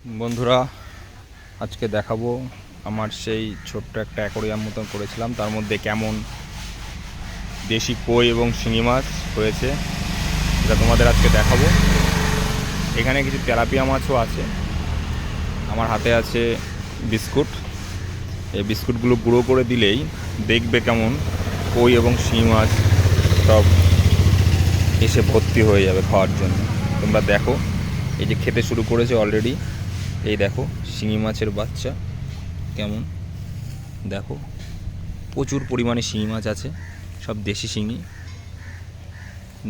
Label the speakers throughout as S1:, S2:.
S1: বন্ধুরা, আজকে দেখাবো আমার সেই ছোট্ট একটা অ্যাকোরিয়াম মতন করেছিলাম, তার মধ্যে কেমন দেশি কই এবং শিঙি মাছ হয়েছে এটা তোমাদের আজকে দেখাবো। এখানে কিছু তেলাপিয়া মাছও আছে। আমার হাতে আছে বিস্কুট। এই বিস্কুটগুলো গুঁড়ো করে দিলেই দেখবে কেমন কই এবং শিঙি মাছ সব এসে ভর্তি হয়ে যাবে খাওয়ার জন্য। তোমরা দেখো, এই যে খেতে শুরু করেছে অলরেডি। এই দেখো শিঙি মাছের বাচ্চা কেমন, দেখো প্রচুর পরিমাণে শিঙি মাছ আছে, সব দেশি শিঙি।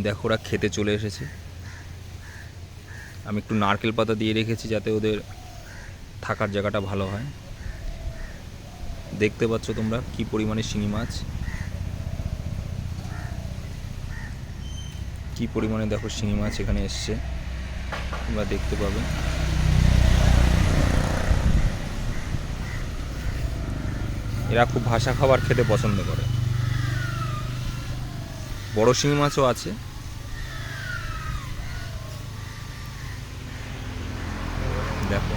S1: দেখো ওরা খেতে চলে এসেছে। আমি একটু নারকেল পাতা দিয়ে রেখেছি যাতে ওদের থাকার জায়গাটা ভালো হয়। দেখতে পাচ্ছ তোমরা কি পরিমাণে শিঙি মাছ, কি পরিমাণে দেখো শিঙি মাছ এখানে এসছে, তোমরা দেখতে পাবে। এরা খুব ভাসা খাবার খেতে পছন্দ করে। বড় শিঙি মাছও আছে। দেখো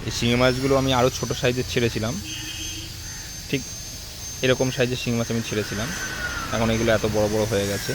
S1: এই শিঙি মাছগুলো আমি আরও ছোটো সাইজের ছেড়েছিলাম, ঠিক এরকম সাইজের শিঙি মাছ আমি ছেড়েছিলাম। এখন এগুলো এত বড় বড় হয়ে গেছে।